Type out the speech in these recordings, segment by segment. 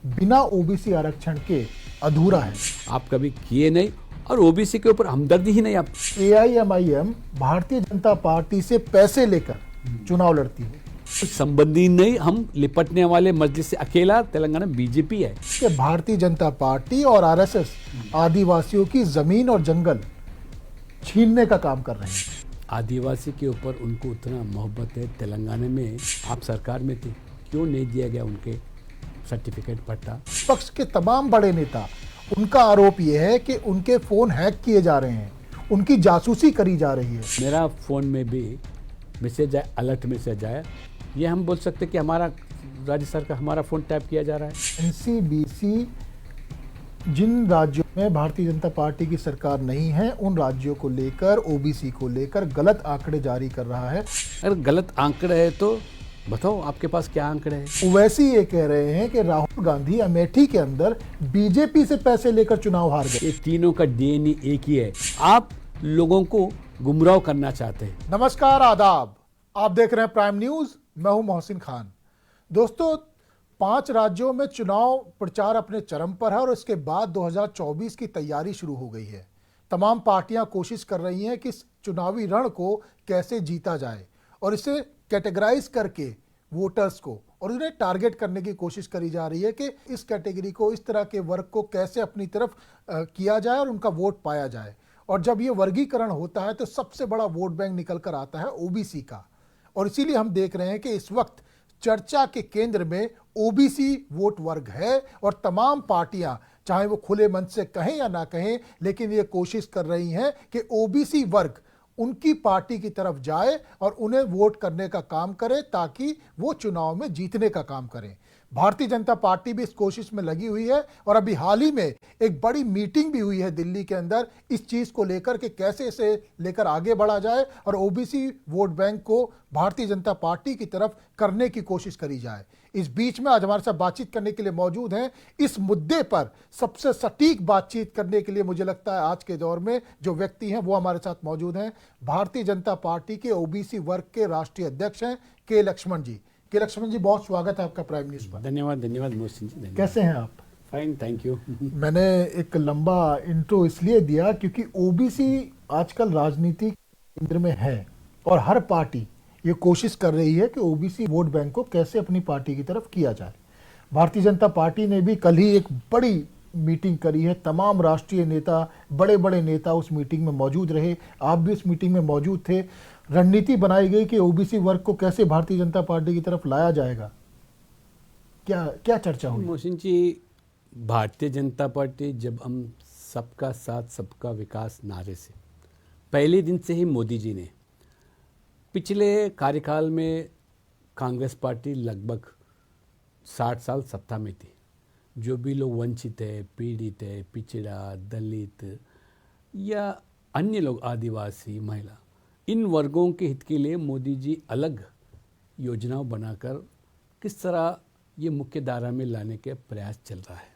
बिना ओबीसी आरक्षण के अधूरा है। आप कभी किए नहीं और ओबीसी के ऊपर हमदर्दी ही नहीं। आप एआईएमआईएम भारतीय जनता पार्टी से पैसे लेकर चुनाव लड़ती है। संबंधी नहीं, हम लिपटने वाले मजलिस से अकेला तेलंगाना बीजेपी है कि भारतीय जनता पार्टी और आरएसएस आदिवासियों की जमीन और जंगल छीनने का काम कर रहे हैं। आदिवासी के ऊपर उनको उतना मोहब्बत है। तेलंगाना में आप सरकार में थे, क्यों नहीं दिया गया उनके सर्टिफिकेट पट्टा? पक्ष के तमाम बड़े नेता, उनका आरोप यह है कि उनके फोन हैक किए जा रहे हैं, उनकी जासूसी करी जा रही है। मेरा फोन में भी मैसेज आया, अलर्ट मैसेज आया। ये हम बोल सकते कि हमारा राज्य सरकार, हमारा फोन टैप किया जा रहा है। एनसीबीसी जिन राज्यों में भारतीय जनता पार्टी की सरकार नहीं है, उन राज्यों को लेकर, ओबीसी को लेकर गलत आंकड़े जारी कर रहा है। अगर गलत आंकड़े है तो बताओ आपके पास क्या आंकड़े हैं? ओवैसी ये कह रहे हैं कि राहुल गांधी अमेठी के अंदर बीजेपी से पैसे लेकर चुनाव हार गए। ये तीनों का डीएनए एक ही है। आप लोगों को गुमराह करना चाहते हैं। नमस्कार, आदाब। आप देख रहे हैं प्राइम न्यूज, मैं हूं मोहसिन खान। दोस्तों, 5 राज्यों में चुनाव प्रचार अपने चरम पर है और इसके बाद 2024 की तैयारी शुरू हो गई है। तमाम पार्टियां कोशिश कर रही हैं कि इस चुनावी रण को कैसे जीता जाए और इसे कैटेगराइज करके वोटर्स को और उन्हें टारगेट करने की कोशिश करी जा रही है कि इस कैटेगरी को, इस तरह के वर्ग को कैसे अपनी तरफ किया जाए और उनका वोट पाया जाए। और जब ये वर्गीकरण होता है तो सबसे बड़ा वोट बैंक निकल कर आता है ओबीसी का। और इसीलिए हम देख रहे हैं कि इस वक्त चर्चा के केंद्र में ओबीसी वोट वर्ग है और तमाम पार्टियां, चाहे वो खुले मन से कहें या ना कहें, लेकिन ये कोशिश कर रही हैं कि ओबीसी वर्ग उनकी पार्टी की तरफ जाए और उन्हें वोट करने का काम करे ताकि वो चुनाव में जीतने का काम करें। भारतीय जनता पार्टी भी इस कोशिश में लगी हुई है और अभी हाल ही में एक बड़ी मीटिंग भी हुई है दिल्ली के अंदर इस चीज को लेकर कि कैसे इसे लेकर आगे बढ़ा जाए और ओबीसी वोट बैंक को भारतीय जनता पार्टी की तरफ करने की कोशिश करी जाए। इस बीच में आज हमारे साथ बातचीत करने के लिए मौजूद हैं, इस मुद्दे पर सबसे सटीक बातचीत करने के लिए मुझे लगता है आज के दौर में जो व्यक्ति हैं वो हमारे साथ मौजूद हैं। भारतीय जनता पार्टी के ओबीसी वर्ग के राष्ट्रीय अध्यक्ष हैं के लक्ष्मण जी। के लक्ष्मण जी, बहुत स्वागत है आपका प्राइम न्यूज पर। धन्यवाद मोहसिन जी। कैसे हैं आप? Fine, thank you. मैंने एक लंबा इंट्रो इसलिए दिया क्योंकि ओबीसी आजकल राजनीति केंद्र में है और हर पार्टी ये कोशिश कर रही है कि ओबीसी वोट बैंक को कैसे अपनी पार्टी की तरफ किया जाए। भारतीय जनता पार्टी ने भी कल ही एक बड़ी मीटिंग करी है। तमाम राष्ट्रीय नेता, बड़े बड़े नेता उस मीटिंग में मौजूद रहे। आप भी उस मीटिंग में मौजूद थे। रणनीति बनाई गई कि ओबीसी वर्ग को कैसे भारतीय जनता पार्टी की तरफ लाया जाएगा। क्या क्या चर्चा हुई? मोहसिन जी, भारतीय जनता पार्टी, जब हम सबका साथ सबका विकास नारे से पहले दिन से ही मोदी जी ने, पिछले कार्यकाल में कांग्रेस पार्टी लगभग 60 साल सत्ता में थी। जो भी लोग वंचित है, पीड़ित है, पिछड़ा, दलित या अन्य लोग, आदिवासी, महिला, इन वर्गों के हित के लिए मोदी जी अलग योजनाओं बनाकर किस तरह ये मुख्य धारा में लाने के प्रयास चल रहा है।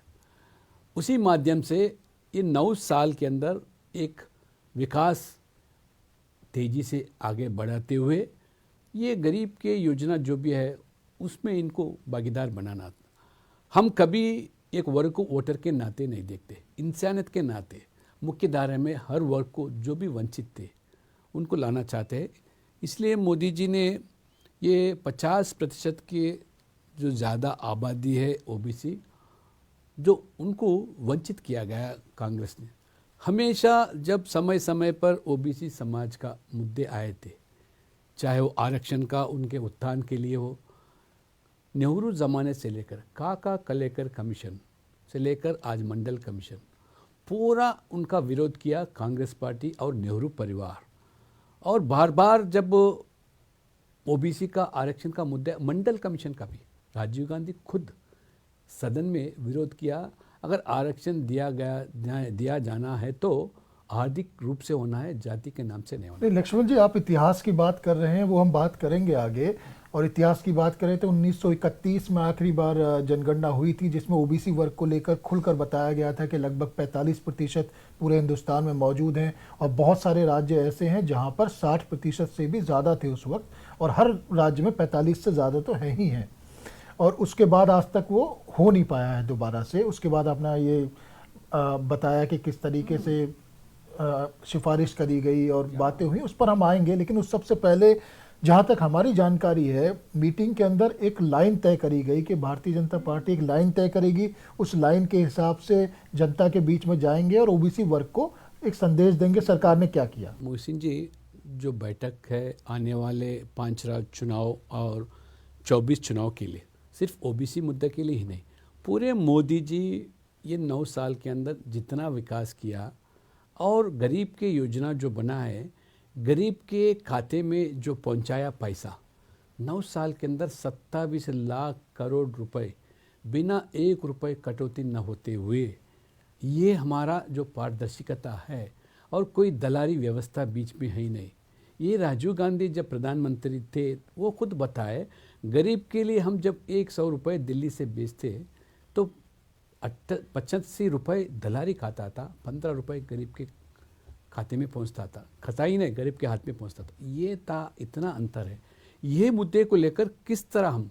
उसी माध्यम से ये 9 साल के अंदर एक विकास तेजी से आगे बढ़ाते हुए ये गरीब के योजना जो भी है उसमें इनको भागीदार बनाना। हम कभी एक वर्ग को वोटर के नाते नहीं देखते, इंसानियत के नाते मुख्य धारा में हर वर्ग को, जो भी वंचित थे, उनको लाना चाहते हैं। इसलिए मोदी जी ने ये 50% के जो ज़्यादा आबादी है ओबीसी, जो उनको वंचित किया गया कांग्रेस ने। हमेशा जब समय समय पर ओबीसी समाज का मुद्दे आए थे, चाहे वो आरक्षण का उनके उत्थान के लिए हो, नेहरू ज़माने से लेकर काका कलेकर कमीशन से लेकर आज मंडल कमीशन, पूरा उनका विरोध किया कांग्रेस पार्टी और नेहरू परिवार। और बार बार जब ओबीसी का आरक्षण का मुद्दा, मंडल कमीशन का भी राजीव गांधी खुद सदन में विरोध किया। अगर आरक्षण दिया जाना है तो आर्थिक रूप से होना है, जाति के नाम से नहीं होना। लक्ष्मण जी, आप इतिहास की बात कर रहे हैं, वो हम बात करेंगे आगे। और इतिहास की बात करें तो 1931 में आखिरी बार जनगणना हुई थी जिसमें ओबीसी वर्ग को लेकर खुलकर बताया गया था कि लगभग 45% पूरे हिंदुस्तान में मौजूद हैं और बहुत सारे राज्य ऐसे हैं जहां पर 60% से भी ज़्यादा थे उस वक्त, और हर राज्य में 45 से ज़्यादा तो है ही हैं। और उसके बाद आज तक वो हो नहीं पाया है दोबारा से। उसके बाद अपना ये बताया कि किस तरीके से सिफारिश करी गई और बातें हुई, उस पर हम आएंगे। लेकिन उस सबसे पहले जहाँ तक हमारी जानकारी है, मीटिंग के अंदर एक लाइन तय करी गई कि भारतीय जनता पार्टी एक लाइन तय करेगी, उस लाइन के हिसाब से जनता के बीच में जाएंगे और ओबीसी वर्ग को एक संदेश देंगे। सरकार ने क्या किया? मोहसिन जी, जो बैठक है आने वाले 5 राज्य चुनाव और 24 चुनाव के लिए, सिर्फ ओबीसी मुद्दे के लिए ही नहीं, पूरे मोदी जी ये 9 साल के अंदर जितना विकास किया और गरीब के योजना जो बना है, गरीब के खाते में जो पहुंचाया पैसा, 9 साल के अंदर 27 लाख करोड़ रुपए बिना 1 रुपए कटौती न होते हुए, ये हमारा जो पारदर्शिता है और कोई दलाली व्यवस्था बीच में है ही नहीं। ये राजीव गांधी जब प्रधानमंत्री थे वो खुद बताए, गरीब के लिए हम जब 100 रुपये दिल्ली से बेचते तो 85 रुपये दलाली खाता था, 15 रुपये गरीब के खाते में पहुंचता था, खाता ही नहीं गरीब के हाथ में पहुंचता था। ये था, इतना अंतर है। ये मुद्दे को लेकर किस तरह हम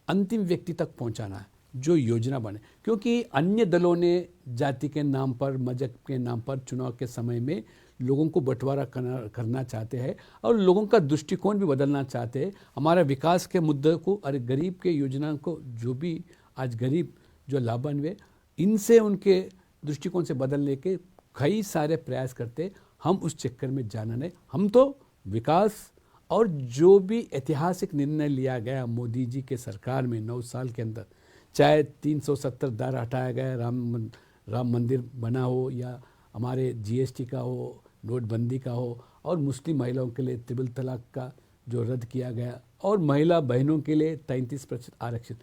अंतिम व्यक्ति तक पहुंचाना है, जो योजना बने, क्योंकि अन्य दलों ने जाति के नाम पर, मजहब के नाम पर चुनाव के समय में लोगों को बंटवारा करना चाहते हैं और लोगों का दृष्टिकोण भी बदलना चाहते हैं। हमारा विकास के मुद्दे को और गरीब के योजना को, जो भी आज गरीब जो लाभान्वित, इनसे उनके दृष्टिकोण से बदलने के कई सारे प्रयास करते। हम उस चक्कर में जाना नहीं। हम तो विकास और जो भी ऐतिहासिक निर्णय लिया गया मोदी जी के सरकार में 9 साल के अंदर, चाहे 370 धारा हटाया गया, राम मंदिर बना हो, या हमारे जीएसटी का हो, नोटबंदी का हो, और मुस्लिम महिलाओं के लिए त्रिपल तलाक का जो रद्द किया गया, और महिला बहनों के लिए 33% आरक्षण,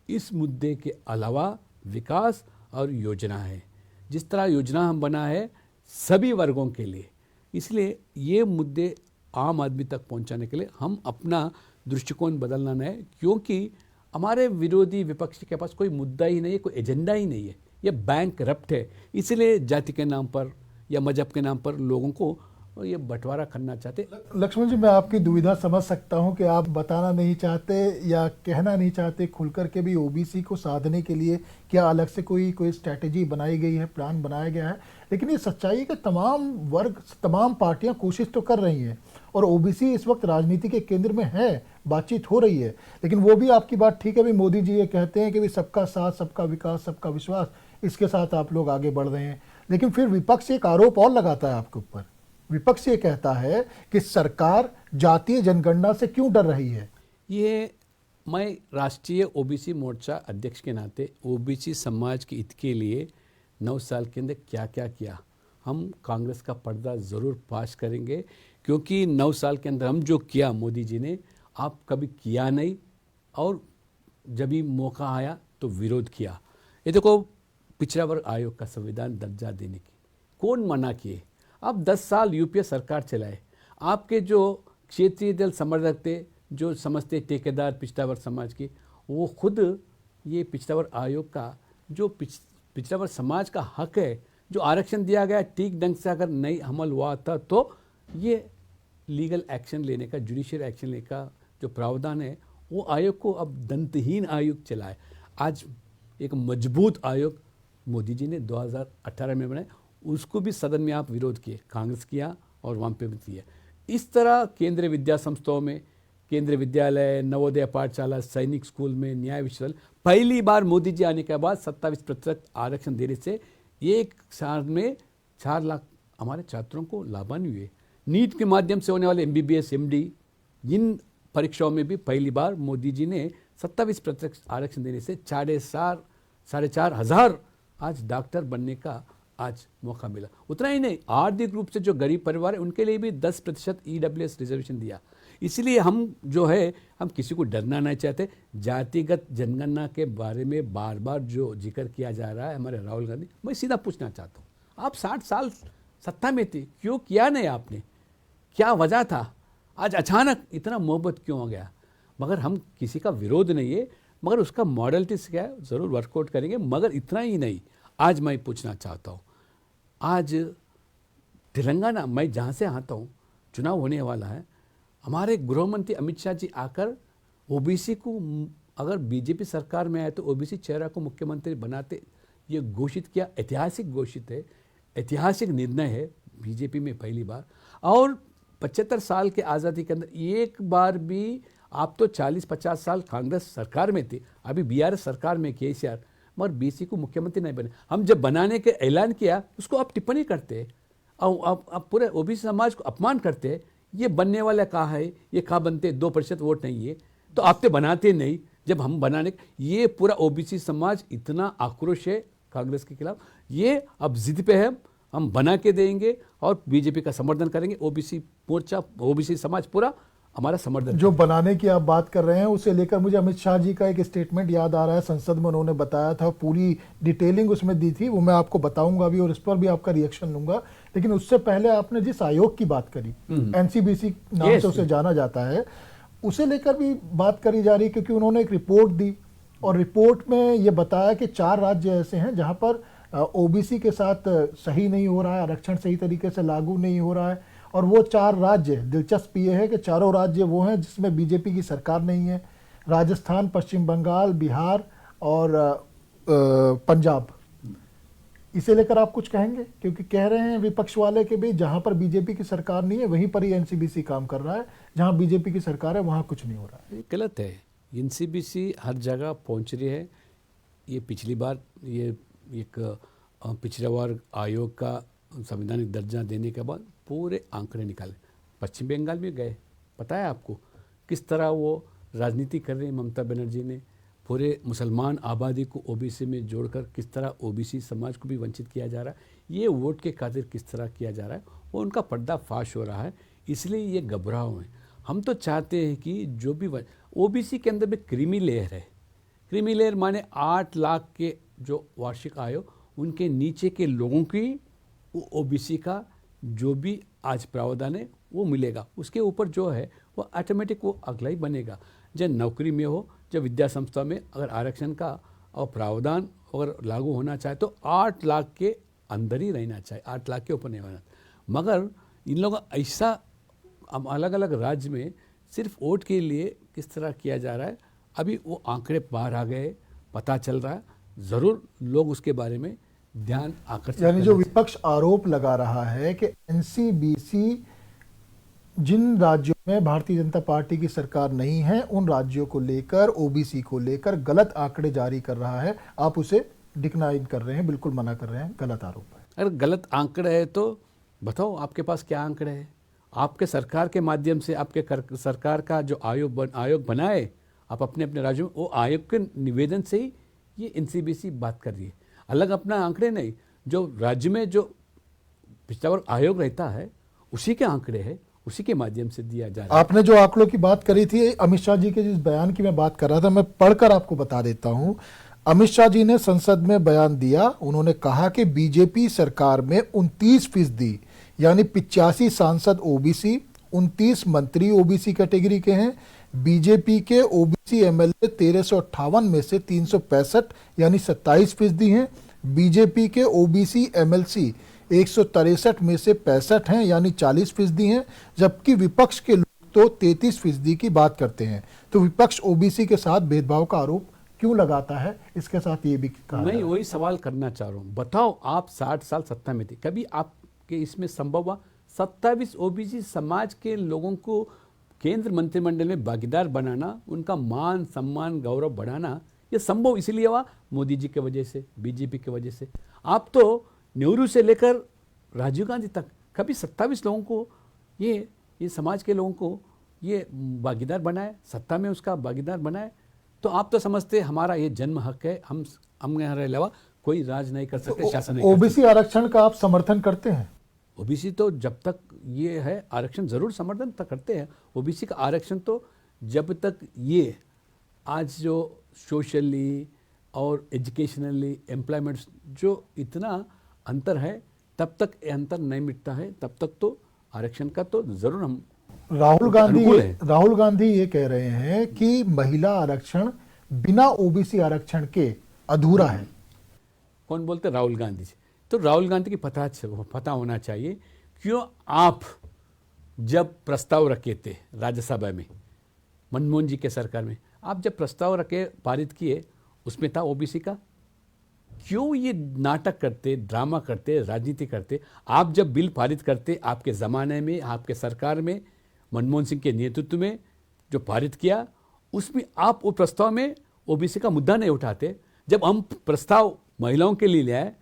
इस मुद्दे के अलावा विकास और योजना है। जिस तरह योजना हम बना है सभी वर्गों के लिए, इसलिए ये मुद्दे आम आदमी तक पहुंचाने के लिए हम अपना दृष्टिकोण बदलना नहीं है, क्योंकि हमारे विरोधी विपक्ष के पास कोई मुद्दा ही नहीं है, कोई एजेंडा ही नहीं है। ये बैंक करप्ट है, इसलिए जाति के नाम पर या मजहब के नाम पर लोगों को ये बंटवारा करना चाहते। लक्ष्मण जी, मैं आपकी दुविधा समझ सकता हूं कि आप बताना नहीं चाहते या कहना नहीं चाहते खुल करके भी ओबीसी को साधने के लिए क्या अलग से कोई स्ट्रैटेजी बनाई गई है, प्लान बनाया गया है। लेकिन ये सच्चाई है कि तमाम वर्ग, तमाम पार्टियां कोशिश तो कर रही हैं और ओबीसी इस वक्त राजनीति के केंद्र में है, बातचीत हो रही है। लेकिन वो भी आपकी बात ठीक है, भी मोदी जी ये कहते हैं कि भी सबका साथ, सबका विकास, सबका विश्वास, इसके साथ आप लोग आगे बढ़ रहे हैं। लेकिन फिर विपक्ष एक आरोप और लगाता है आपके ऊपर। विपक्ष ये कहता है कि सरकार जातीय जनगणना से क्यों डर रही है। ये मैं राष्ट्रीय ओबीसी मोर्चा अध्यक्ष के नाते ओबीसी समाज के हित के लिए 9 साल के अंदर क्या क्या किया, हम कांग्रेस का पर्दा ज़रूर पास करेंगे, क्योंकि 9 साल के अंदर हम जो किया मोदी जी ने, आप कभी किया नहीं, और जब भी मौका आया तो विरोध किया। ये देखो, पिछड़ा वर्ग आयोग का संविधान दर्जा देने की कौन मना किए? आप 10 साल यूपीए सरकार चलाए, आपके जो क्षेत्रीय दल समर्थक थे, जो समझते ठेकेदार पिछड़ा वर्ग समाज की, वो खुद ये पिछड़ा वर्ग आयोग का जो पिछड़ा वर्ग समाज का हक है, जो आरक्षण दिया गया ठीक ढंग से अगर नहीं अमल हुआ था तो ये लीगल एक्शन लेने का, जुडिशियल एक्शन लेने का जो प्रावधान है, वो आयोग को अब दंतहीन आयोग चलाए। आज एक मजबूत आयोग मोदी जी ने 2018 में बनाया, उसको भी सदन में आप विरोध किए, कांग्रेस किया और वहाँ पे भी किया। इस तरह केंद्रीय विद्या संस्थाओं में, केंद्रीय विद्यालय, नवोदय पाठशाला, सैनिक स्कूल में, न्याय विश्वविद्यालय, पहली बार मोदी जी आने के बाद 27% आरक्षण देने से एक साल में 4 लाख हमारे छात्रों को लाभान्वित हुए। नीट के माध्यम से होने वाले एमबीबीएस, एमडी, इन परीक्षाओं में भी पहली बार मोदी जी ने 27% आरक्षण देने से 4,500 हजार आज डॉक्टर बनने का आज मौका मिला। उतना ही नहीं, आर्थिक रूप से जो गरीब परिवार है उनके लिए भी 10% ईडब्ल्यूएस रिजर्वेशन दिया। इसलिए हम जो है, हम किसी को डरना नहीं चाहते। जातिगत जनगणना के बारे में बार बार जो जिक्र किया जा रहा है हमारे राहुल गांधी, मैं सीधा पूछना चाहता हूँ, आप 60 साल सत्ता में थे, क्यों किया नहीं आपने? क्या वजह था? आज अचानक इतना मोहब्बत क्यों हो गया? मगर हम किसी का विरोध नहीं है, मगर उसका मॉडलिटीज क्या है ज़रूर वर्कआउट करेंगे। मगर इतना ही नहीं, आज मैं पूछना चाहता हूँ, आज तेलंगाना, मैं जहाँ से आता हूँ, चुनाव होने वाला है, हमारे गृह मंत्री अमित शाह जी आकर ओबीसी को अगर बीजेपी सरकार में आए तो ओबीसी चेहरा को मुख्यमंत्री बनाते, ये घोषित किया, ऐतिहासिक घोषित है, ऐतिहासिक निर्णय है बीजेपी में पहली बार। और 75 साल के आज़ादी के अंदर एक बार भी, आप तो 40-50 साल कांग्रेस सरकार में थे, अभी बीआरएस सरकार में केसीआर, मगर बीसी को मुख्यमंत्री नहीं बने। हम जब बनाने के ऐलान किया उसको आप टिप्पणी करते हैं और आप पूरे ओबीसी समाज को अपमान करते हैं। ये बनने वाला कहा है, ये कहाँ बनते, 2% वोट नहीं है तो आप तो बनाते नहीं। जब हम बनाने, ये पूरा ओबीसी समाज इतना आक्रोश है कांग्रेस के खिलाफ, ये अब जिद पे है, हम बना के देंगे और बीजेपी का समर्थन करेंगे। ओबीसी मोर्चा, ओबीसी समाज पूरा हमारा समर्थन। जो बनाने की आप बात कर रहे हैं उसे लेकर मुझे अमित शाह जी का एक स्टेटमेंट याद आ रहा है, संसद में उन्होंने बताया था, पूरी डिटेलिंग उसमें दी थी, वो मैं आपको बताऊंगा भी और इस पर भी आपका रिएक्शन लूंगा। लेकिन उससे पहले आपने जिस आयोग की बात करी, एनसीबीसी नाम से उसे जाना जाता है, उसे लेकर भी बात करी जा रही, क्योंकि उन्होंने एक रिपोर्ट दी और रिपोर्ट में ये बताया कि 4 राज्य ऐसे हैं जहां पर ओबीसी के साथ सही नहीं हो रहा है, आरक्षण सही तरीके से लागू नहीं हो रहा है। और वो 4 राज्य, दिलचस्प ये है कि चारों राज्य वो हैं जिसमें बीजेपी की सरकार नहीं है, राजस्थान, पश्चिम बंगाल, बिहार और पंजाब। इसे लेकर आप कुछ कहेंगे? क्योंकि कह रहे हैं विपक्ष वाले के भी जहां पर बीजेपी की सरकार नहीं है वहीं पर ही एनसीबीसी काम कर रहा है, जहां बीजेपी की सरकार है वहां कुछ नहीं हो रहा है। ये गलत है। एनसीबीसी हर जगह पहुंच रही है। ये पिछली बार ये एक पिछड़ा वर्ग आयोग का संवैधानिक दर्जा देने के बाद पूरे आंकड़े निकाले, पश्चिम बंगाल में गए, पता है आपको किस तरह वो राजनीति कर रही है ममता बनर्जी ने, पूरे मुसलमान आबादी को ओबीसी में जोड़कर किस तरह ओबीसी समाज को भी वंचित किया जा रहा है, ये वोट के खातिर किस तरह किया जा रहा है, वो उनका पर्दाफाश हो रहा है, इसलिए ये घबराव है। हम तो चाहते हैं कि जो भी ओबीसी के अंदर भी क्रीमी लेयर है, क्रीमी लेयर माने 8 लाख के जो वार्षिक आय हो उनके नीचे के लोगों की ओबीसी का जो भी आज प्रावधान है वो मिलेगा, उसके ऊपर जो है वो ऑटोमेटिक वो अगला ही बनेगा। जब नौकरी में हो, जब विद्या संस्था में अगर आरक्षण का और प्रावधान अगर लागू होना चाहे तो 8 लाख के अंदर ही रहना चाहिए, 8 लाख के ऊपर नहीं होना। मगर इन लोगों का ऐसा अलग अलग राज्य में सिर्फ वोट के लिए किस तरह किया जा रहा है, अभी वो आंकड़े बाहर आ गए, पता चल रहा है, ज़रूर लोग उसके बारे में ध्यान आकर्षित। यानी जो विपक्ष आरोप लगा रहा है कि एनसीबीसी जिन राज्यों में भारतीय जनता पार्टी की सरकार नहीं है उन राज्यों को लेकर, ओबीसी को लेकर गलत आंकड़े जारी कर रहा है, आप उसे डिक्लाइन कर रहे हैं, बिल्कुल मना कर रहे हैं, गलत आरोप है। अगर गलत आंकड़े है तो बताओ आपके पास क्या आंकड़े है। आपके सरकार के माध्यम से आपके सरकार का जो आयोग बनाए, आप अपने अपने राज्यों में, वो आयोग के निवेदन से ही ये एनसीबीसी बात कर रही है, अलग अपना आंकड़े नहीं। जो राज्य में जो पिछड़ा वर्ग आयोग रहता है उसी के आंकड़े है, उसी के माध्यम से दिया जा रहा है। आपने जो आंकड़ों की बात करी थी, अमित शाह जी के जिस बयान की मैं बात कर रहा था, मैं पढ़कर आपको बता देता हूं। अमित शाह जी ने संसद में बयान दिया, उन्होंने कहा कि बीजेपी सरकार में 29% यानी 85 सांसद ओबीसी, 29 मंत्री ओबीसी कैटेगरी के हैं। बीजेपी के ओबीसी एमएलए 1358 में से 365 यानी 27% हैं। बीजेपी के ओबीसी एमएलसी 163 में से 65 हैं यानी 40% हैं, जबकि विपक्ष के लोग तो 33% की बात करते हैं। तो विपक्ष ओबीसी के साथ भेदभाव का आरोप क्यों लगाता है, इसके साथ ये भी कहा मैं वही सवाल करना चाह रहा हूँ। बताओ, आप 60 साल सत्ता में थे, कभी आपके इसमें संभव हुआ 27 ओबीसी समाज के लोगों को केंद्र मंत्रिमंडल में भागीदार बनाना, उनका मान सम्मान गौरव बढ़ाना, ये संभव इसलिए हुआ मोदी जी की वजह से, बीजेपी की वजह से। आप तो नेहरू से लेकर राजीव गांधी तक कभी 27 लोगों को ये समाज के लोगों को ये भागीदार बनाए, सत्ता में उसका भागीदार बनाए। तो आप तो समझते हमारा ये जन्म हक है, हम यहाँ अलावा कोई राज नहीं कर सकते, शासन नहीं कर सकते। ओबीसी आरक्षण का आप समर्थन करते हैं? ओबीसी तो जब तक ये है आरक्षण जरूर समर्थन तक करते हैं। ओबीसी का आरक्षण तो जब तक ये आज जो सोशली और एजुकेशनली एम्प्लॉयमेंट जो इतना अंतर है, तब तक ये अंतर नहीं मिटता है, तब तक तो आरक्षण का तो जरूर हम राहुल गांधी ये कह रहे हैं कि महिला आरक्षण बिना ओबीसी आरक्षण के अधूरा है। कौन बोलते? राहुल गांधी जी। तो राहुल गांधी की पता होना चाहिए क्यों आप जब प्रस्ताव रखे थे राज्यसभा में मनमोहन जी के सरकार में, आप जब प्रस्ताव रखे पारित किए उसमें था ओबीसी का, क्यों ये नाटक करते, ड्रामा करते, राजनीति करते? आप जब बिल पारित करते, आपके ज़माने में, आपके सरकार में, मनमोहन सिंह के नेतृत्व में जो पारित किया, उसमें आप वो प्रस्ताव में ओबीसी का मुद्दा नहीं उठाते। जब हम प्रस्ताव महिलाओं के लिए ले आए,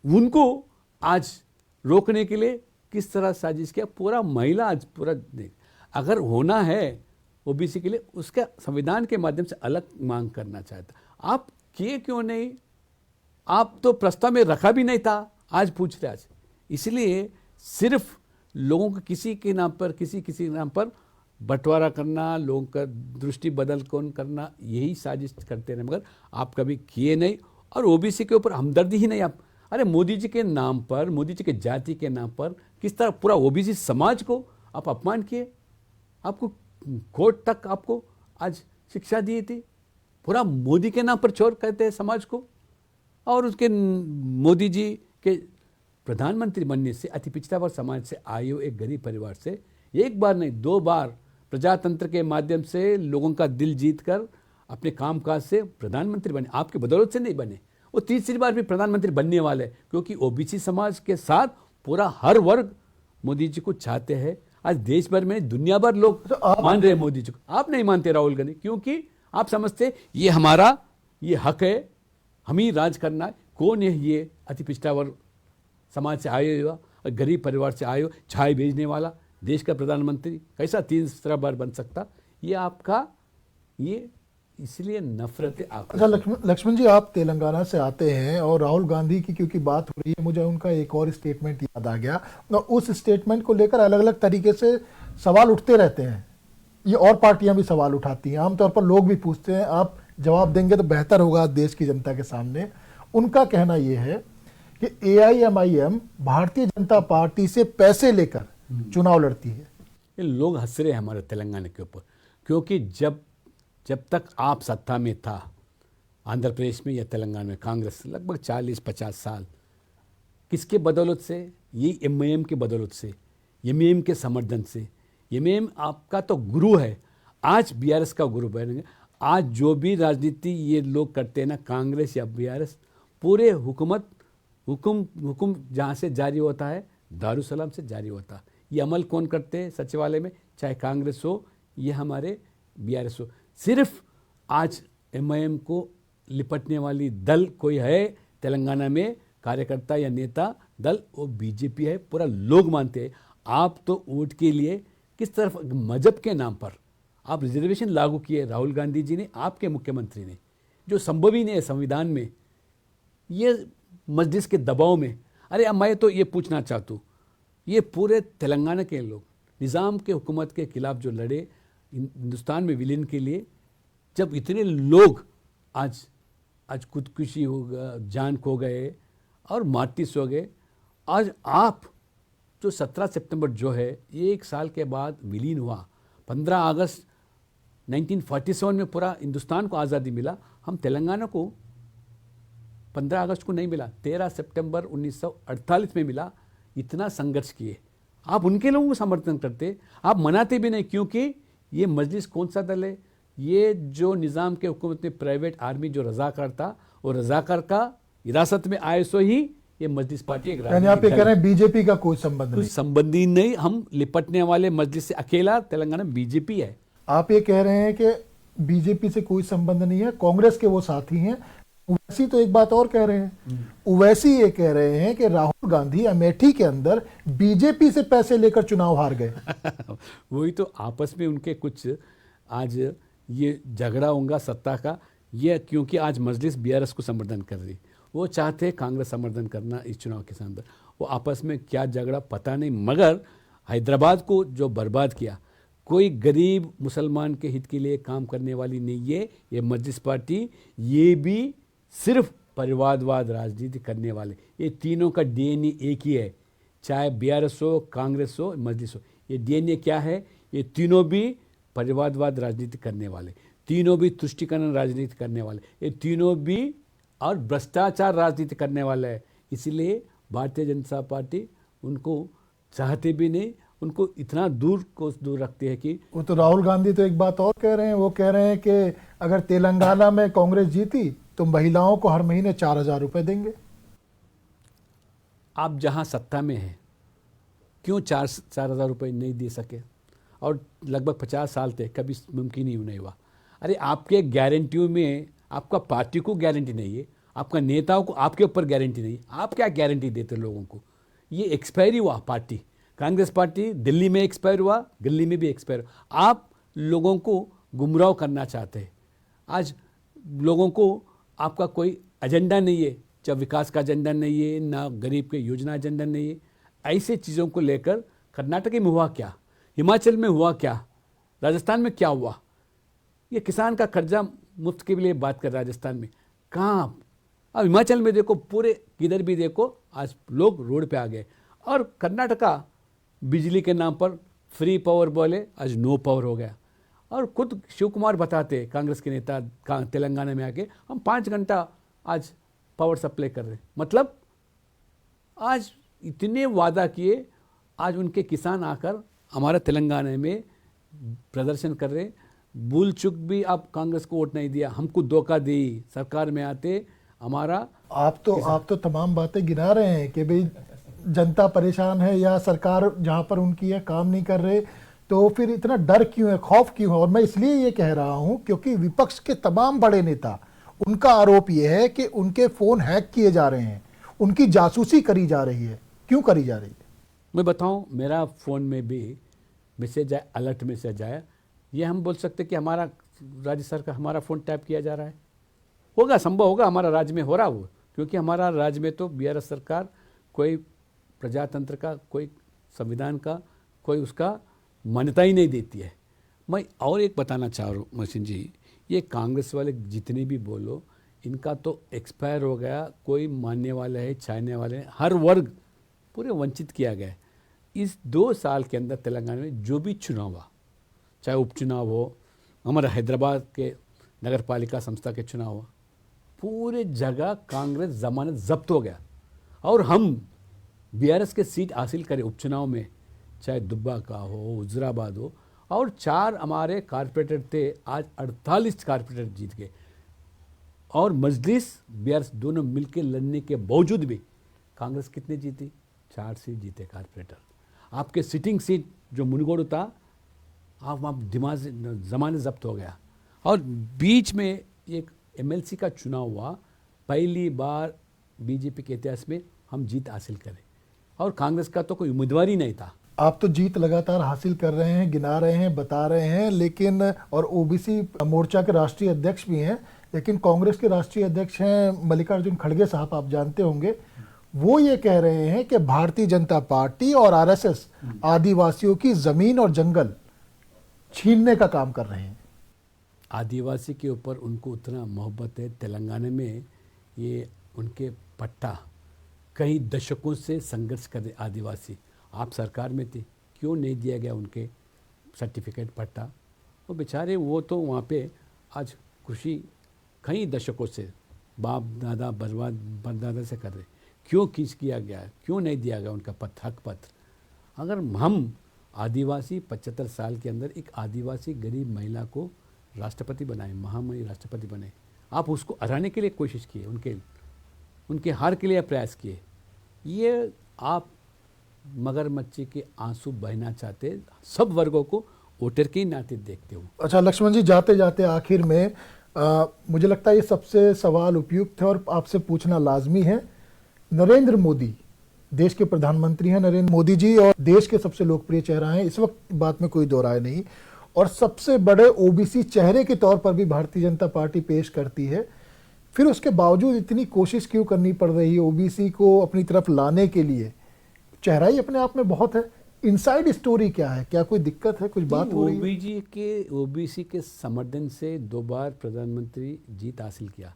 उनको आज रोकने के लिए किस तरह साजिश किया। पूरा महिला आज पूरा अगर होना है ओबीसी के लिए, उसका संविधान के माध्यम से अलग मांग करना चाहता। आप किए क्यों नहीं? आप तो प्रस्ताव में रखा भी नहीं था, आज पूछ रहे। आज इसलिए सिर्फ लोगों को किसी के नाम पर, किसी नाम पर बंटवारा करना, लोगों का दृष्टि बदल कौन करना, यही साजिश करते रहे, मगर आप कभी किए नहीं। और ओबीसी के ऊपर हमदर्दी ही नहीं। आप अरे मोदी जी के नाम पर, मोदी जी के जाति के नाम पर किस तरह पूरा ओबीसी समाज को आप अपमान किए। आपको कोर्ट तक आपको आज शिक्षा दी थी, पूरा मोदी के नाम पर चोर कहते हैं समाज को। और उसके मोदी जी के प्रधानमंत्री बनने से अति पिछड़ा वर्ग समाज से आए हुए एक गरीब परिवार से एक बार नहीं 2 बार प्रजातंत्र के माध्यम से लोगों का दिल जीतकर अपने कामकाज से प्रधानमंत्री बने। आपके बदौलत से नहीं बने, वो तीसरी बार भी प्रधानमंत्री बनने वाले, क्योंकि ओबीसी समाज के साथ पूरा हर वर्ग मोदी जी को चाहते हैं। आज देश भर में, दुनिया भर लोग मान रहे हैं मोदी जी को। आप नहीं मानते राहुल गांधी, क्योंकि आप समझते ये हमारा ये हक है, हम ही राज करना है। कौन है ये अति पिछड़ा वर्ग समाज से आए हुआ, गरीब परिवार से आए हो, छाई भेजने वाला देश का प्रधानमंत्री कैसा 3 बार बन सकता? ये आपका ये इसलिए नफरत है आप। अच्छा लक्ष्मण जी, आप तेलंगाना से आते हैं और राहुल गांधी की क्योंकि बात हो रही है, मुझे उनका एक और स्टेटमेंट याद आ गया। उस स्टेटमेंट को लेकर अलग अलग तरीके से सवाल उठते रहते हैं, ये और पार्टियां भी सवाल उठाती हैं, आमतौर पर लोग भी पूछते हैं। आप जवाब देंगे तो बेहतर होगा देश की जनता के सामने। उनका कहना यह है कि AIMIM भारतीय जनता पार्टी से पैसे लेकर चुनाव लड़ती है। ये लोग हंस रहे हैं हमारे तेलंगाना के ऊपर, क्योंकि जब तक आप सत्ता में था आंध्र प्रदेश में या तेलंगाना में कांग्रेस लगभग 40-50 साल, किसके बदौलत से? ये MIM के बदौलत से, MIM के समर्थन से। MIM आपका तो गुरु है, आज BRS का गुरु बनेंगे। आज जो भी राजनीति ये लोग करते हैं ना, कांग्रेस या BRS, पूरे हुक्म जहाँ से जारी होता है दारुसलाम से जारी होता है। ये अमल कौन करते हैं सचिवालय में? चाहे कांग्रेस हो, ये हमारे BRS हो। सिर्फ आज MIM को लिपटने वाली दल कोई है तेलंगाना में, कार्यकर्ता या नेता दल, वो BJP है। पूरा लोग मानते हैं। आप तो वोट के लिए किस तरफ, मजहब के नाम पर आप रिजर्वेशन लागू किए राहुल गांधी जी ने, आपके मुख्यमंत्री ने, जो संभव ही नहीं है संविधान में, ये मस्जिद के दबाव में। अरे अब मैं तो ये पूछना चाहता हूँ, ये पूरे तेलंगाना के लोग निज़ाम के हुकूमत के खिलाफ जो लड़े हिंदुस्तान में विलीन के लिए, जब इतने लोग आज खुदकुशी हो गया, जान खो गए और मार्टिस हो गए, आज आप जो 17 सितंबर जो है, ये 1 साल के बाद विलीन हुआ। 15 अगस्त 1947 में पूरा हिंदुस्तान को आज़ादी मिला, हम तेलंगाना को 15 अगस्त को नहीं मिला, 13 सितंबर 1948 में मिला। इतना संघर्ष किए, आप उनके लोगों को समर्थन करते, आप मनाते भी नहीं, क्योंकि ये मजलिस कौन सा दल है? ये जो निज़ाम के हुकूमत में प्राइवेट आर्मी जो रजाकार था, वो रजाकार का हिरासत में आए सो ही ये मजलिस पार्टी एक यानी आप ये कह रहे हैं BJP का कोई संबंध नहीं? कुछ संबंध ही नहीं। हम लिपटने वाले मजलिस से अकेला तेलंगाना BJP है। आप ये कह रहे हैं कि BJP से कोई संबंध नहीं है, कांग्रेस के वो साथी हैं। ओवैसी तो एक बात और कह रहे हैं, ओवैसी ये कह रहे हैं कि राहुल गांधी अमेठी के अंदर BJP से पैसे लेकर चुनाव हार गए। वही तो आपस में उनके कुछ आज ये झगड़ा होगा सत्ता का, ये क्योंकि आज मजलिस BRS को समर्थन कर रही, वो चाहते कांग्रेस समर्थन करना इस चुनाव के अंदर। वो आपस में क्या झगड़ा पता नहीं, मगर हैदराबाद को जो बर्बाद किया, कोई गरीब मुसलमान के हित के लिए काम करने वाली नहीं है ये मजलिस पार्टी। ये भी सिर्फ परिवारवाद राजनीति करने वाले, ये तीनों का DNA एक ही है, चाहे BRS हो, कांग्रेस हो, मजलिस हो। ये DNA क्या है? ये तीनों भी परिवारवाद राजनीति करने वाले, तीनों भी तुष्टिकरण राजनीति करने वाले, ये तीनों भी और भ्रष्टाचार राजनीति करने वाला है। इसलिए भारतीय जनता पार्टी उनको चाहते भी नहीं उनको इतना दूर को दूर रखती है कि वो तो राहुल गांधी तो एक बात और कह रहे हैं, वो कह रहे हैं कि अगर तेलंगाना में कांग्रेस जीती तो महिलाओं को हर महीने 4,000 रुपए देंगे। आप जहां सत्ता में हैं क्यों 4,000 रुपये नहीं दे सके? और लगभग 50 साल थे, कभी मुमकिन ही नहीं हुआ। अरे आपके गारंटियों में आपका पार्टी को गारंटी नहीं है, आपका नेताओं को आपके ऊपर गारंटी नहीं है, आप क्या गारंटी देते लोगों को? ये एक्सपायरी हुआ पार्टी, कांग्रेस पार्टी दिल्ली में एक्सपायर हुआ, दिल्ली में भी एक्सपायर। आप लोगों को गुमराह करना चाहते हैं। आज लोगों को आपका कोई एजेंडा नहीं है, जब विकास का एजेंडा नहीं है, ना गरीब के योजना एजेंडा नहीं है। ऐसे चीज़ों को लेकर कर्नाटक में हुआ क्या, हिमाचल में हुआ क्या, राजस्थान में क्या हुआ? ये किसान का कर्जा मुफ्त के लिए बात कर राजस्थान में कहाँ? अब हिमाचल में देखो, पूरे किधर भी देखो आज लोग रोड पे आ गए। और कर्नाटका बिजली के नाम पर फ्री पावर बोले, आज नो पावर हो गया। और खुद शिव कुमार बताते, कांग्रेस के नेता तेलंगाना में आके, हम 5 घंटा आज पावर सप्लाई कर रहे हैं। मतलब आज इतने वादा किए, आज उनके किसान आकर हमारा तेलंगाना में प्रदर्शन कर रहे। भूल चुक भी आप कांग्रेस को वोट नहीं दिया, हमको धोखा दी, सरकार में आते हमारा। आप तो तमाम बातें गिना रहे हैं कि भाई जनता परेशान है या सरकार जहां पर उनकी है काम नहीं कर रहे, तो फिर इतना डर क्यों है, खौफ क्यों है? और मैं इसलिए ये कह रहा हूं क्योंकि विपक्ष के तमाम बड़े नेता, उनका आरोप ये है कि उनके फोन हैक किए जा रहे हैं, उनकी जासूसी करी जा रही है। क्यों करी जा रही है? मैं बताऊं, मेरा फ़ोन में भी मैसेज आया, अलर्ट मैसेज आया। ये हम बोल सकते कि हमारा राज्य सरकार, हमारा फ़ोन टैप किया जा रहा है। होगा, संभव होगा हमारा राज्य में हो रहा हो, क्योंकि हमारा राज्य में तो बीआरएस सरकार कोई प्रजातंत्र का, कोई संविधान का, कोई उसका मान्यता ही नहीं देती है। मैं और एक बताना चाह रहा हूँ मशीन जी, ये कांग्रेस वाले जितने भी बोलो, इनका तो एक्सपायर हो गया, कोई मानने वाला है, चाहने वाले हैं, हर वर्ग पूरे वंचित किया गया है। इस 2 साल के अंदर तेलंगाना में जो भी चुनाव हुआ, चाहे उपचुनाव हो, हमारा हैदराबाद के नगर पालिका संस्था के चुनाव हुआ, पूरे जगह कांग्रेस जमानत जब्त हो गया। और हम बीआरएस के सीट हासिल करें उपचुनाव में, चाहे दुब्बा का हो, हुजराबाद हो, और 4 हमारे कारपोरेटर थे, आज 48 कारपोरेटर जीत गए। और मजलिस बीआरएस दोनों मिलकर लड़ने के बावजूद भी कांग्रेस कितने जीती? 4 सीट जीते कारपोरेटर। आपके सिटिंग सीट जो मुनगोड़ था, आप दिमाग जमाने जब्त हो गया। और बीच में एक एमएलसी का चुनाव हुआ, पहली बार बीजेपी के इतिहास में हम जीत हासिल करें, और कांग्रेस का तो कोई उम्मीदवार ही नहीं था। आप तो जीत लगातार हासिल कर रहे हैं, गिना रहे हैं, बता रहे हैं, लेकिन और ओबीसी मोर्चा के राष्ट्रीय अध्यक्ष भी हैं, लेकिन कांग्रेस के राष्ट्रीय अध्यक्ष हैं मल्लिकार्जुन खड़गे साहब, आप जानते होंगे। वो ये कह रहे हैं कि भारतीय जनता पार्टी और आरएसएस आदिवासियों की जमीन और जंगल छीनने का काम कर रहे हैं। आदिवासी के ऊपर उनको उतना मोहब्बत है। तेलंगाना में ये उनके पट्टा, कई दशकों से संघर्ष कर रहे आदिवासी। आप सरकार में थे, क्यों नहीं दिया गया उनके सर्टिफिकेट पट्टा? वो बेचारे, वो तो वहाँ पे आज कृषि कई दशकों से बाप दादा परदादा से कर रहे, क्यों खींच किया गया, क्यों नहीं दिया गया उनका हक पत्र? अगर हम आदिवासी 75 साल के अंदर एक आदिवासी गरीब महिला को राष्ट्रपति बनाए, महामहिम राष्ट्रपति बने, आप उसको हराने के लिए कोशिश किए, उनके हार के लिए प्रयास किए। ये आप मगरमच्छी के आंसू बहना चाहते, सब वर्गों को वोटर के नाते देखते हो। अच्छा लक्ष्मण जी, जाते जाते आखिर में मुझे लगता है ये सबसे सवाल उपयुक्त है और आपसे पूछना लाजमी है। नरेंद्र मोदी देश के प्रधानमंत्री हैं, नरेंद्र मोदी जी, और देश के सबसे लोकप्रिय चेहरा हैं, इस वक्त बात में कोई दो राय नहीं, और सबसे बड़े ओबीसी चेहरे के तौर पर भी भारतीय जनता पार्टी पेश करती है। फिर उसके बावजूद इतनी कोशिश क्यों करनी पड़ रही है ओबीसी को अपनी तरफ लाने के लिए? चेहरा ही अपने आप में बहुत है, इनसाइड स्टोरी क्या है? क्या कोई दिक्कत है, कुछ बात हो रही है? ओबीसी के समर्थन से 2 बार प्रधानमंत्री जीत हासिल किया।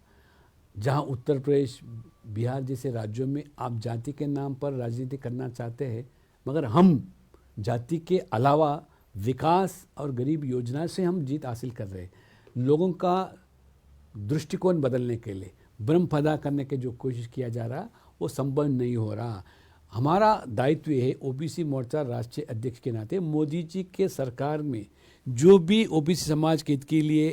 जहां उत्तर प्रदेश, बिहार जैसे राज्यों में आप जाति के नाम पर राजनीति करना चाहते हैं, मगर हम जाति के अलावा विकास और गरीब योजना से हम जीत हासिल कर रहे हैं। लोगों का दृष्टिकोण बदलने के लिए, भ्रम पैदा करने के जो कोशिश किया जा रहा, वो संभव नहीं हो रहा। हमारा दायित्व ये है ओबीसी मोर्चा राष्ट्रीय अध्यक्ष के नाते मोदी जी के सरकार में जो भी ओबीसी समाज के हित के लिए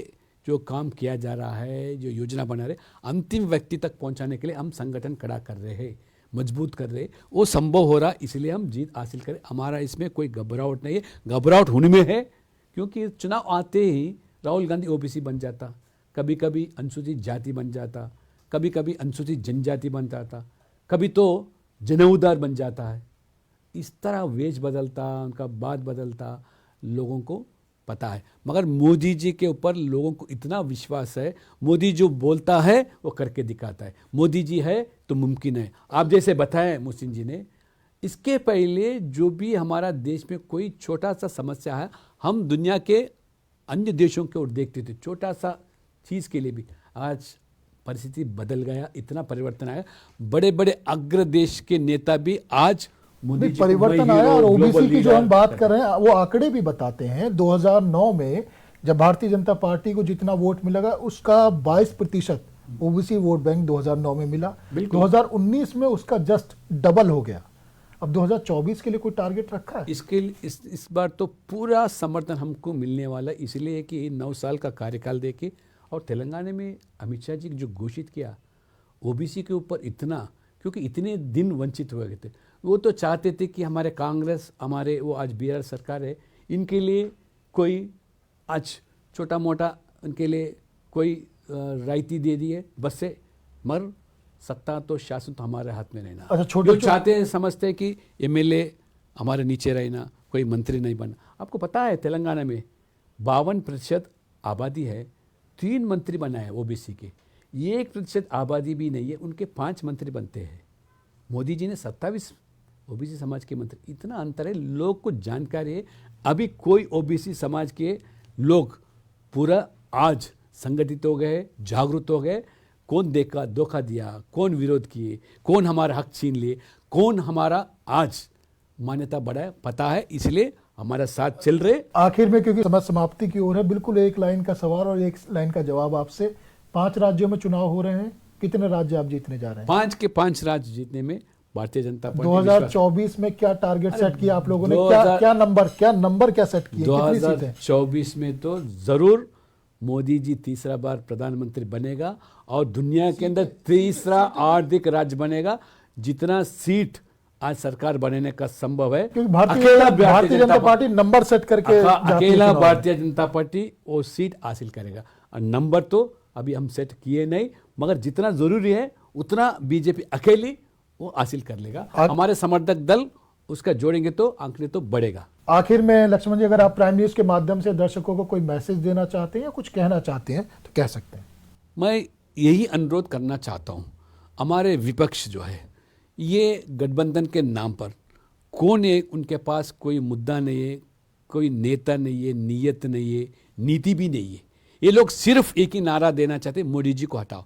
जो काम किया जा रहा है, जो योजना बना रहे, अंतिम व्यक्ति तक पहुंचाने के लिए हम संगठन खड़ा कर रहे हैं, मजबूत कर रहे हैं। वो संभव हो रहा, इसलिए हम जीत हासिल करें। हमारा इसमें कोई घबराहट नहीं है, घबराहट होने में है क्योंकि चुनाव आते ही राहुल गांधी ओबीसी बन जाता, कभी कभी अनुसूचित जाति बन जाता, कभी कभी अनुसूचित जनजाति बन जाता, कभी तो जनउदार बन जाता है। इस तरह वेश बदलता, उनका बात बदलता, लोगों को पता है। मगर मोदी जी के ऊपर लोगों को इतना विश्वास है, मोदी जो बोलता है वो करके दिखाता है। मोदी जी है तो मुमकिन है। आप जैसे बताएं मोहसिन जी ने, इसके पहले जो भी हमारा देश में कोई छोटा सा समस्या है, हम दुनिया के अन्य देशों की ओर देखते थे, छोटा सा चीज़ के लिए भी। आज परिस्थिति बदल गया, इतना परिवर्तन आया। बड़े बड़े अग्र देश के नेता भी आज मोदी जी परिवर्तन आया। और ओबीसी की जो हम बात कर रहे हैं वो आंकड़े भी बताते हैं। 2009 में जब भारतीय जनता पार्टी को जितना वोट मिलेगा उसका 22% ओबीसी वोट बैंक 2009 में मिला। 2019 में उसका जस्ट डबल हो गया। अब 2024 के लिए कोई टारगेट रखा है? इसके इस बार तो पूरा समर्थन हमको मिलने वाला, इसलिए कि 9 साल का कार्यकाल देके और तेलंगाना में अमित शाह जी जो घोषित किया ओबीसी के ऊपर इतना, क्योंकि इतने दिन वंचित हो गए थे। वो तो चाहते थे कि हमारे कांग्रेस, हमारे वो आज बीआर सरकार है, इनके लिए कोई आज छोटा मोटा उनके लिए कोई रायती दे दी है बस से, मगर सत्ता तो शासन तो हमारे हाथ में रहना। अच्छा, छोटे चाहते हैं, समझते हैं कि एमएलए हमारे नीचे रहना, कोई मंत्री नहीं बनना। आपको पता है तेलंगाना में 52% आबादी है, 3 मंत्री बनाए हैं ओबीसी के। 1% आबादी भी नहीं है, उनके 5 मंत्री बनते हैं। मोदी जी ने 27 ओबीसी समाज के मंत्री। इतना अंतर है, लोग को जानकारी है। अभी कोई ओबीसी समाज के लोग पूरा आज संगठित हो गए, जागरूक हो गए। कौन धोखा दिया, कौन विरोध किए, कौन हमारा हक छीन लिए, कौन हमारा आज मान्यता बढ़ाए, पता है। इसलिए हमारा साथ चल रहे। आखिर में, क्योंकि समय समाप्ति की ओर है, बिल्कुल एक लाइन का सवाल और एक लाइन का जवाब आपसे। 5 राज्यों में चुनाव हो रहे हैं, कितने राज्य आप जीतने जा रहे हैं? 5 के 5 राज्य जीतने में भारतीय जनता पार्टी 2024 में क्या टारगेट सेट किया आप लोगों ने? क्या नंबर क्या सेट किए? 2024 में तो जरूर मोदी जी तीसरा बार प्रधानमंत्री बनेगा और दुनिया के अंदर तीसरा आर्थिक राज्य बनेगा। जितना सीट आज सरकार बनने का संभव है, क्योंकि Bharatiya Janata party number set करके अकेला भारतीय जनता पार्टी वो सीट हासिल करेगा। और नंबर तो अभी हम सेट किए नहीं, मगर जितना जरूरी है उतना बीजेपी अकेली वो हासिल कर लेगा। हमारे समर्थक दल उसका जोड़ेंगे तो आंकड़े तो बढ़ेगा। आखिर में लक्ष्मण जी, अगर आप प्राइम न्यूज के माध्यम से दर्शकों को कोई मैसेज देना चाहते हैं या कुछ कहना चाहते हैं तो कह सकते हैं। मैं यही अनुरोध करना चाहता हूँ, हमारे विपक्ष जो है ये गठबंधन के नाम पर कौन है, उनके पास कोई मुद्दा नहीं है, कोई नेता नहीं है, नीयत नहीं है, नीति भी नहीं है। ये लोग सिर्फ एक ही नारा देना चाहते, मोदी जी को हटाओ।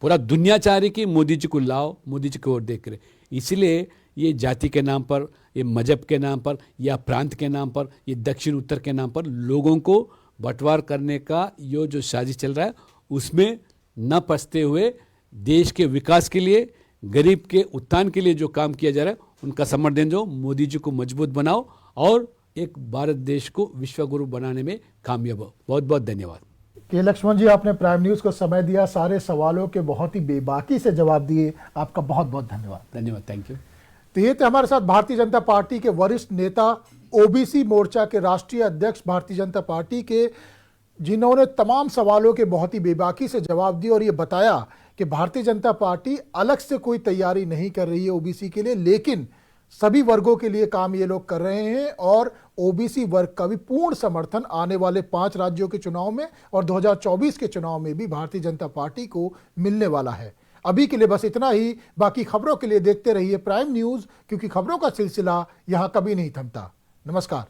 पूरा दुनिया चाह रही कि मोदी जी को लाओ, मोदी जी को और देख रहे। इसलिए ये जाति के नाम पर, ये मजहब के नाम पर, या प्रांत के नाम पर, ये दक्षिण उत्तर के नाम पर लोगों को बंटवार करने का ये जो साजिश चल रहा है, उसमें न फंसते हुए देश के विकास के लिए, गरीब के उत्थान के लिए जो काम किया जा रहा है उनका समर्थन दो। मोदी जी को मजबूत बनाओ और एक भारत देश को विश्वगुरु बनाने में कामयाब हो। बहुत बहुत धन्यवाद। के लक्ष्मण जी, आपने प्राइम न्यूज को समय दिया, सारे सवालों के बहुत ही बेबाकी से जवाब दिए, आपका बहुत बहुत धन्यवाद। धन्यवाद, थैंक यू। तो ये थे हमारे साथ भारतीय जनता पार्टी के वरिष्ठ नेता, ओबीसी मोर्चा के राष्ट्रीय अध्यक्ष भारतीय जनता पार्टी के, जिन्होंने तमाम सवालों के बहुत ही बेबाकी से जवाब दिए और ये बताया कि भारतीय जनता पार्टी अलग से कोई तैयारी नहीं कर रही है ओबीसी के लिए, लेकिन सभी वर्गों के लिए काम ये लोग कर रहे हैं और ओबीसी वर्ग का भी पूर्ण समर्थन आने वाले 5 राज्यों के चुनाव में और 2024 के चुनाव में भी भारतीय जनता पार्टी को मिलने वाला है। अभी के लिए बस इतना ही। बाकी खबरों के लिए देखते रहिए प्राइम न्यूज, क्योंकि खबरों का सिलसिला यहां कभी नहीं थमता। नमस्कार।